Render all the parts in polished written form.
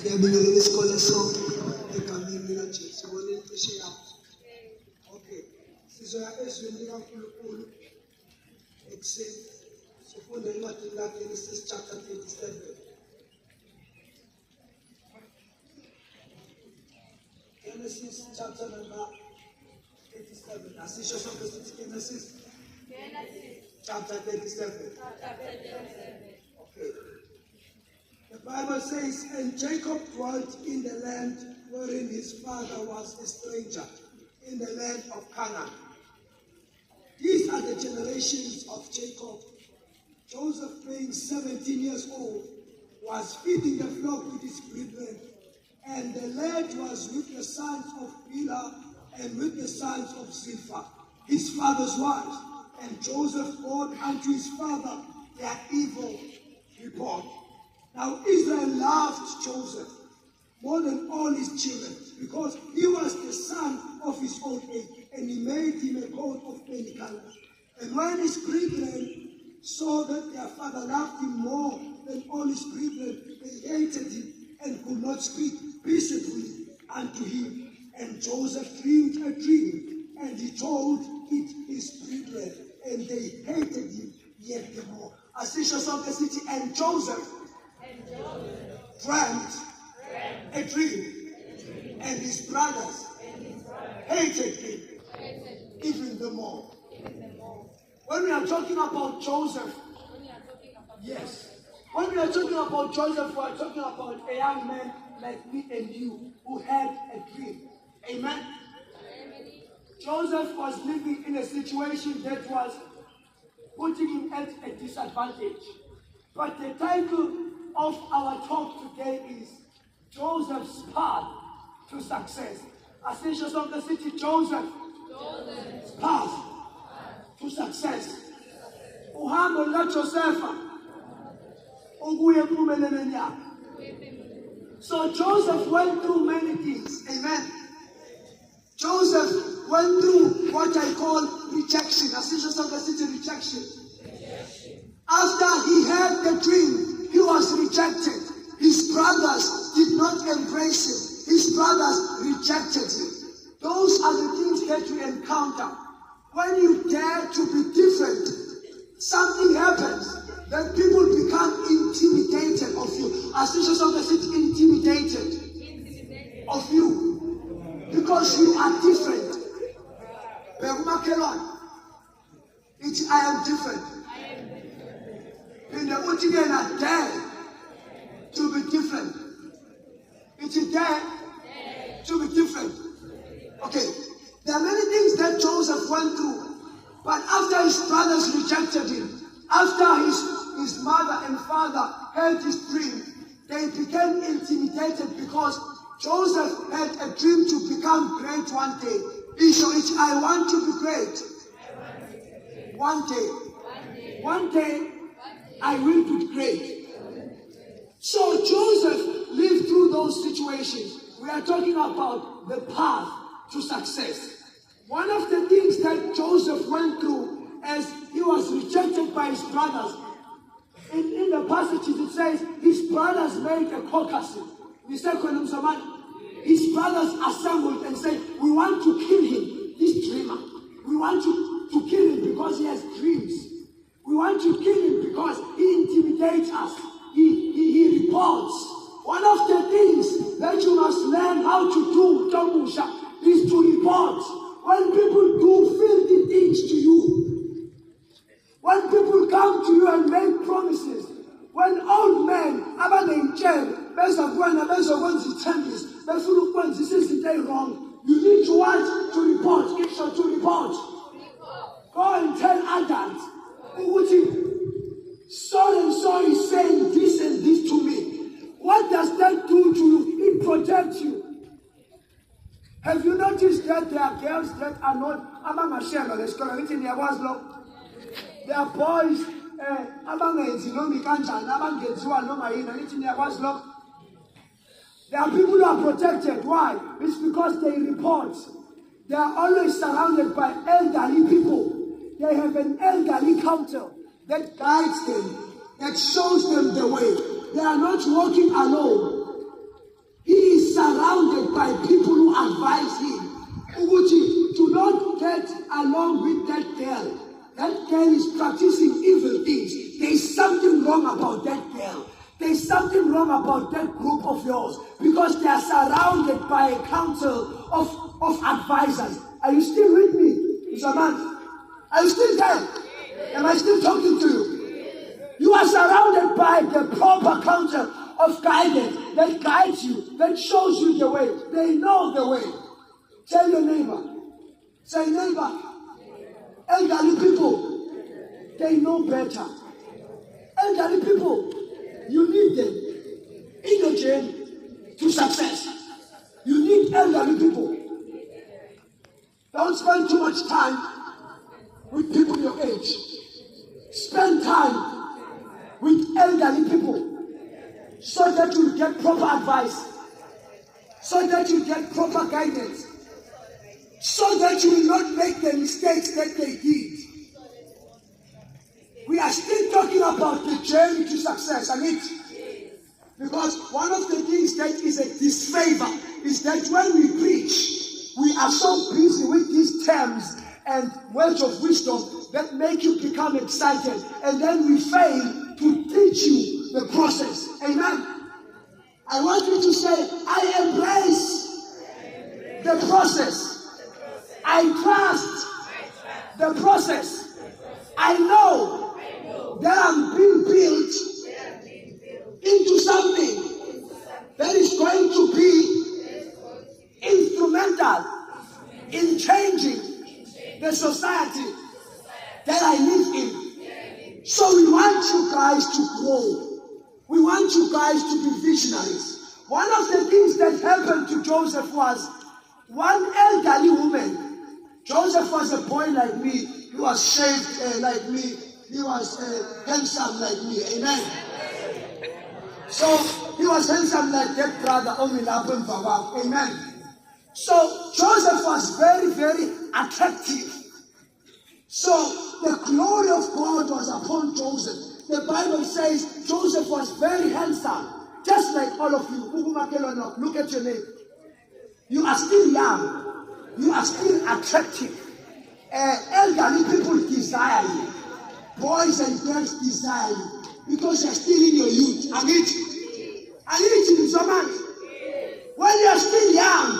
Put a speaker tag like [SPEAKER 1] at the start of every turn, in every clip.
[SPEAKER 1] Ngiyabingelela isikole sonke egameni likaJesu. Sibone incishe yakho. Okay. Sizoya ezweni likaNkulunkulu ekuseni. Sifunda incwadi kaGenesis chapter 37. Genesis chapter number 37. Asisho sonke sithi Genesis chapter 37. Okay. The Bible says, and Jacob dwelt in the land wherein his father was a stranger, in the land of Canaan. These are the generations of Jacob. Joseph, being 17 years old, was feeding the flock with his brethren, and the lad was with the sons of Bilhah and with the sons of Zilpah, his father's wives. And Joseph brought unto his father their evil report. Now Israel loved Joseph more than all his children, because he was the son of his old age, and he made him a coat of many colors. And when his brethren saw that their father loved him more than all his brethren, they hated him and could not speak peaceably unto him. And Joseph dreamed a dream, and he told it his brethren, and they hated him yet the more. Asisho sonke sithi, and Joseph dreamt a dream, and his brothers hated him even the more. When we are talking about Joseph, yes, when we are talking about Joseph, we are talking about a young man like me and you who had a dream. Amen? Joseph was living in a situation that was putting him at a disadvantage. But the title of our talk today is Joseph's path to success. Asisho sonke sithi Joseph's path to success. Uhambo lukaJosepha ukuya empumelelweni yakhe. So Joseph went through many things. Amen. Joseph went through what I call rejection. Asisho sonke sithi rejection. After he had the dream, he was rejected. His brothers did not embrace him. His brothers rejected him. Those are the things that you encounter. When you dare to be different, something happens. Then people become intimidated of you. Asisho sonke sithi intimidated of you. Because you are different. It's I am different. In the Utigena, dare to be different. It's a dare to be different. Okay, there are many things that Joseph went through, but after his brothers rejected him, after his mother and father heard his dream, they became intimidated because Joseph had a dream to become great one day. I want to be great. One day, I will be great. So Joseph lived through those situations. We are talking about the path to success. One of the things that Joseph went through as he was rejected by his brothers, in the passages it says his brothers made a caucus. His brothers assembled and said, we want to kill him, this dreamer. We want to kill him because he has dreams. We want to kill him because he intimidates us. He reports. One of the things that you must learn how to do, Tomusha, is to report. When people do filthy things to you, when people come to you and make promises, when old men, wrong, you need to want to report. It's to report. Go and tell adults, so and so is saying this and this to me. What does that do to you? It protects you. Have you noticed that there are girls that are not there are boys there are people who are protected. Why? It's because they report. They are always surrounded by elderly people. They have an elderly counsel that guides them, that shows them the way. They are not walking alone. surrounded by people who advise him. Uguchi, do not get along with that girl. That girl is practicing evil things. There is something wrong about that girl. There is something wrong about that group of yours because they are surrounded by a council of advisors. Are you still with me, Mr. Man? Are you still there? Am I still talking to you? You are surrounded by the proper council of guidance that guides you, that shows you the way. They know the way. Tell your neighbor. Say, neighbor, elderly people, they know better. Elderly people, you need them in your journey to success. You need elderly people. Don't spend too much time with people your age. Spend time with elderly people so that you get proper advice, so that you get proper guidance, so that you will not make the mistakes that they did. We are still talking about the journey to success, and because one of the things that is a disfavor is that when we preach, we are so busy with these terms and words of wisdom that make you become excited, and then we fail to teach you the process. Amen. I want you to say, I embrace the process. I trust the process. I know that I'm being built into something that is going to be instrumental in changing the society that I live in. So we want you guys to grow. We want you guys to be visionaries. One of the things that happened to Joseph was one elderly woman. Joseph was a boy like me. He was shaved like me. He was handsome like me. Amen. So he was handsome like that brother Omilapun Baba. Amen. So Joseph was very, very attractive. So the glory of God was upon Joseph. The Bible says Joseph was very handsome, just like all of you. Look at your name. You are still young. You are still attractive. Elderly people desire you. Boys and girls desire you because you're still in your youth. I need you so much. When you're still young,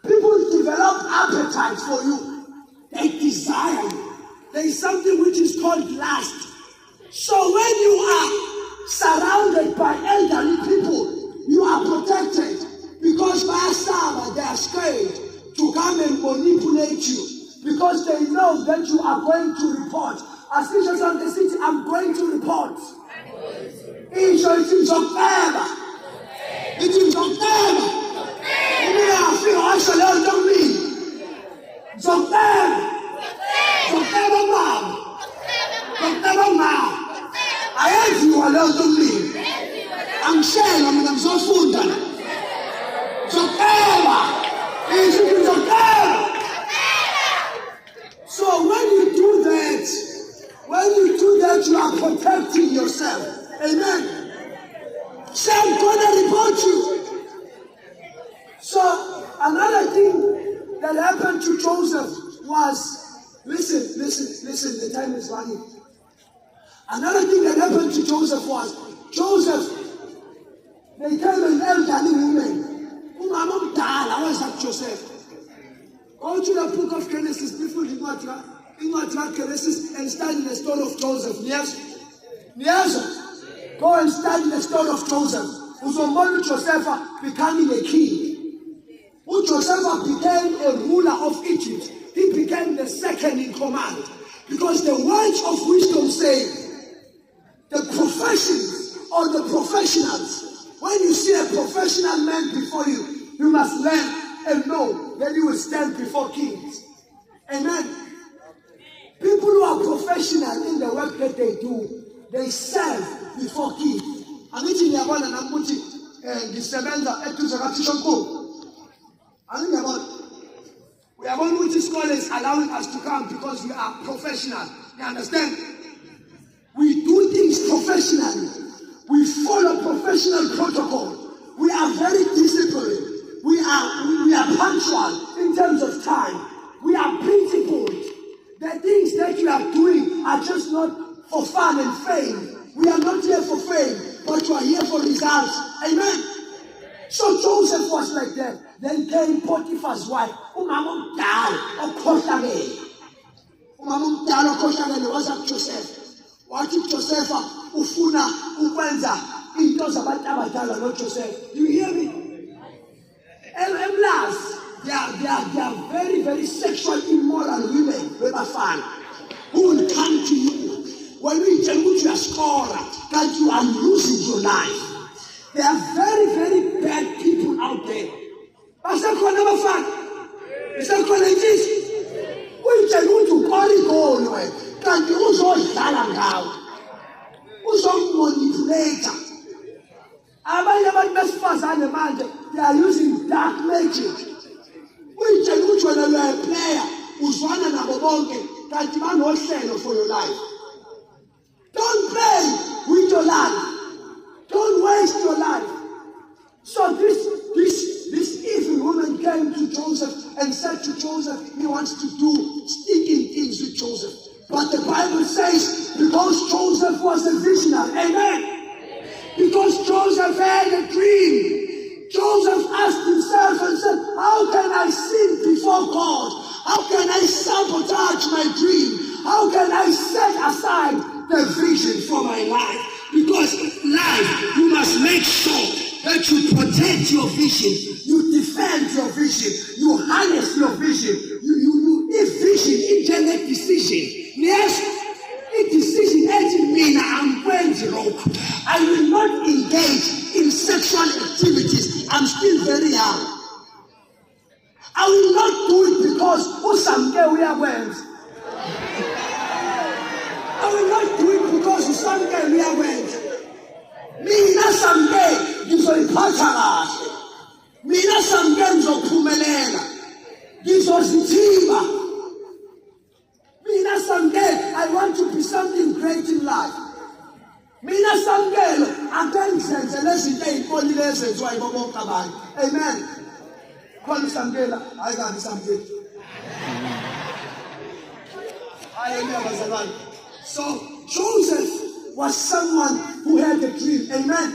[SPEAKER 1] people develop appetite for you. They desire you. There is something which is called lust. So when you are surrounded by elderly people, you are protected because by Saba they are scared to come and manipulate you because they know that you are going to report. As teachers of the city, I'm going to report. It is October. It is October. It's October. I have you allowed to me. I'm saying I'm so full. It's October. It's October. So when you do that, you are protecting yourself. Amen. Say I'm gonna report you. So another thing that happened to Joseph was, listen, the time is running. Another thing that happened to Joseph was, they came an elderly woman. Umama was that Joseph? Go to the book of Genesis, before you go to Genesis and study the story of Joseph. Yes. Go and study the story of Joseph. Joseph becoming a king. When Joseph became a ruler of Egypt, he became the second in command. Because the words of wisdom say, the professions or the professionals, when you see a professional man before you, you must learn and know that you will stand before kings. Amen. People who are professional in the work that they do, they serve before kings. We have one which scholars allowing us to come because we are professional. You understand? We do things professionally. We follow professional protocol. We are very disciplined. We are punctual in terms of time. We are principled. The things that you are doing are just not for fun and fame. We are not here for fame, but you are here for results. Amen. So Joseph was like that. Then came Potiphar's wife. Umama umdala was up Joseph. Wathi Joseph ufuna ukwenza into zabantu abadala lo Joseph. You hear me? And last, they are very, very sexual, immoral women, who will come to you when we tell you are scorer, that you are losing your life. There are very, very bad people out there. Pastor never fun. Pastor this. We tell you to go, can't you also manipulator. They are using dark magic. We tell you when you are a player who's one and can't man no share for your life. Don't play with your life. Don't waste your life. So this evil woman came to Joseph and said to Joseph, he wants to do stinking things with Joseph. But the Bible says, because Joseph was a visionary, amen. Because Joseph had a dream, Joseph asked himself and said, how can I sin before God? How can I sabotage my dream? How can I set aside the vision for my life? Because life, you must make sure that you protect your vision, you defend your vision, you harness your vision, if vision, internet decision. Yes, a decision I'm going to rock. I will not engage in sexual activities. I'm still very young. I will not do it because someday we are went. I will not do it because someday we are went. Mina someday ngizoyiphatha kahle. Mina someday ngizophumelela. Ngizozithimba. Mina someday I want to be something great in life. Mina someday angenzenzele izinto ezinkolileyo ezenziwa yibo bonke abantu. Amen. Khona isamkela, hayi kanti isamkela. Hallelujah, bazalwane. So Joseph was someone who had a dream. Amen.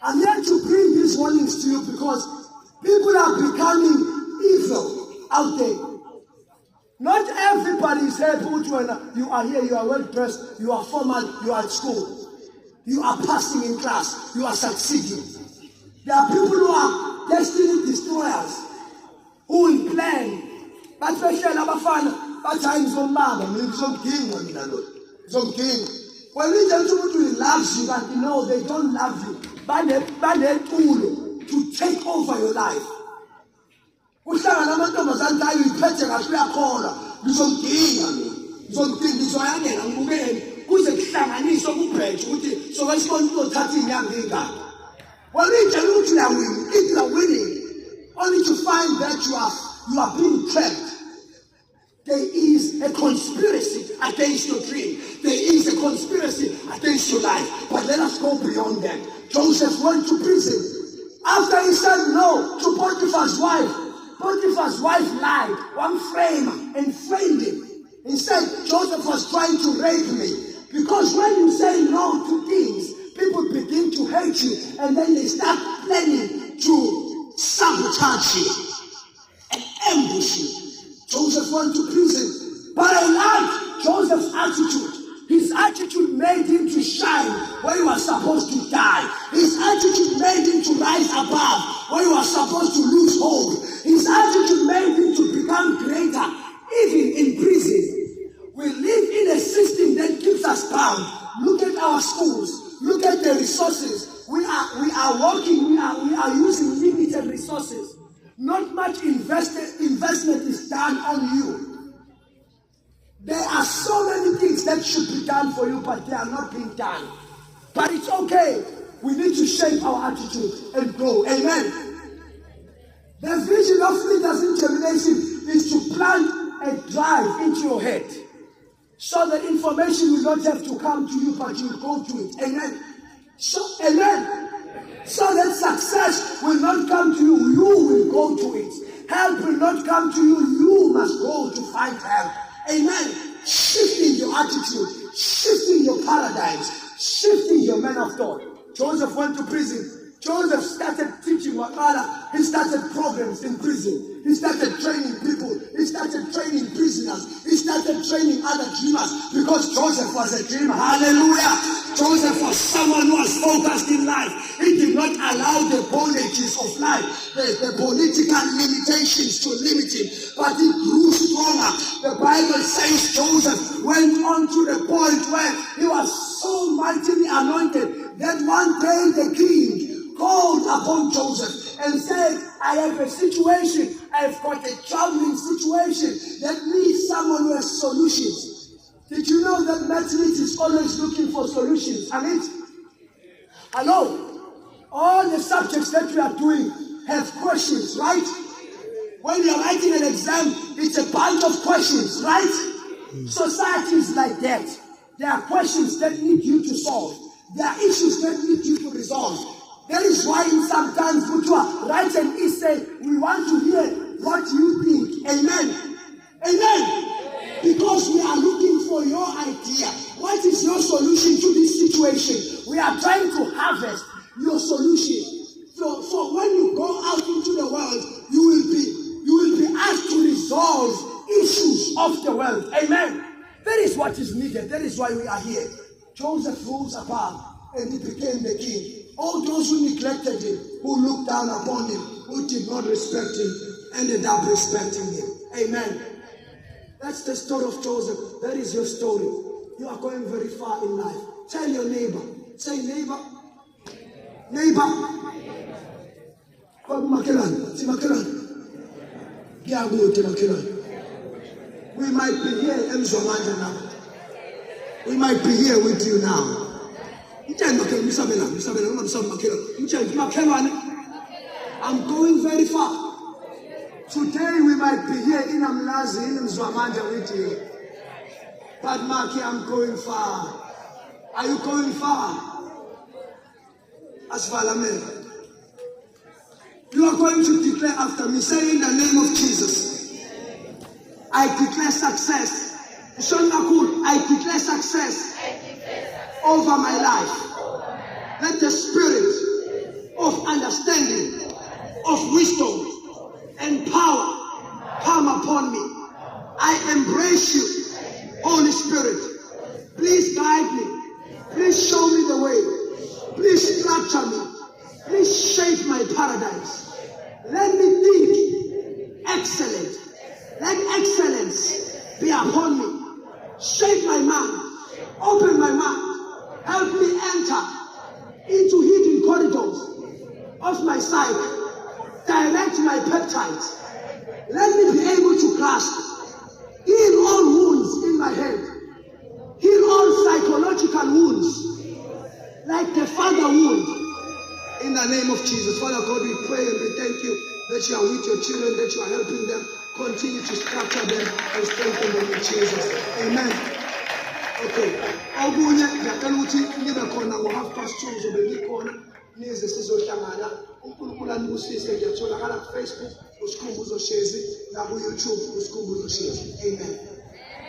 [SPEAKER 1] I'm here to bring these warnings to you because people are becoming evil out there. Not everybody is happy when you are here, you are well dressed, you are formal, you are at school. You are passing in class, you are succeeding. There are people who are destiny destroyers, who will plan. But when we tell someone who loves you, but no, they don't love you. But they tool to take over your life. Uhlanga namantombazane ayo iphethe kahle uyakhola ngizomdinga ngizoyangena ngibukeni kuze kuhlanganiswe kubheje ukuthi soke sibone uzothatha inyanga engaka. When we tell you to win, if you are winning, only to find that you are being trapped. There is a conspiracy against your dream. There is a conspiracy against your life. But let us go beyond that. Joseph went to prison. After he said no to Potiphar's wife lied, one frame and framed him. He said Joseph was trying to rape me. Because when you say no to things, people begin to hate you and then they start planning to sabotage you and ambush you. Joseph went to prison, but I liked Joseph's attitude. His attitude made him to shine where he was supposed to die. His attitude made him to rise above where he was supposed to lose hope. His attitude made him to become greater, even in prison. We live in a system that keeps us bound. Look at our schools. Look at the resources. We are working. We are using limited resources. Not much investment is done on you. There are so many things that should be done for you, but they are not being done. But it's okay. We need to shape our attitude and grow. Amen. The vision of leaders in termination is to plant a drive into your head so that information will not have to come to you, but you will go to it. Amen. So, amen. So that success will not come to you, you will go to it. Help will not come to you, you must go to find help. Amen. Shifting your attitude, shifting your paradigms, shifting your man of God. Joseph went to prison. Joseph started teaching Wakala. He started programs in prison. He started training people. He started training prisoners. He started training other dreamers because Joseph was a dreamer. Hallelujah. Joseph was someone who was focused in life. He did not allow the bondages of life, the political limitations to limit him, but he grew stronger. The Bible says Joseph went on to the point where he was so mightily anointed that one day the king called upon Joseph and said, I have a situation, I've got a troubling situation that needs someone who has solutions. Did you know that Mathematics is always looking for solutions? Hello? All the subjects that we are doing have questions, right? When you're writing an exam, it's a bunch of questions, right? Society is like that. There are questions that need you to solve. There are issues that need you to resolve. That is why sometimes Butwa writes an essay, we want to hear what you think. Amen. Amen. Because we are looking for your idea. What is your solution to this situation? We are trying to harvest your solution. So when you go out into the world, you will be asked to resolve issues of the world. Amen. That is what is needed. That is why we are here. Joseph rose above and he became the king. All those who neglected him, who looked down upon him, who did not respect him, ended up respecting him. Amen. That's the story of Joseph. That is your story. You are going very far in life. Tell your neighbor. Say, neighbor. Neighbor. We might be here in Mzwamanda now. We might be here with you now. I'm going very far. Today we might be here in Amlazi, in Mzwamanda with you. But Maki, I'm going far. Are you going far? Asfalamen. You are going to declare after me, say in the name of Jesus, I declare success. I declare success over my life. Let the spirit of understanding, of wisdom and power come upon me. I embrace you, Holy Spirit. Please guide me. Please show me the way. Please structure me. Please shape my paradigms. Let me think excellent. Let excellence be upon me. Shape my mind. Open my mind. Help me enter into hidden corridors of my psyche. Direct my peptides. Let me be able to grasp. Heal all wounds in my head. Heal all psychological wounds. Like the father wound. In the name of Jesus. Father God, we pray and we thank you that you are with your children, that you are helping them. Continue to structure them and strengthen them in Jesus. Amen. Okay. Ogunye yakaluthi nibe khona ngo2:30 zobe khona nize sizohlangana uNkulunkulu anibusise ngiyatholakala ku Facebook uSikhumbuzo Shezi na ku YouTube uSikhumbuzo Shezi. Amen.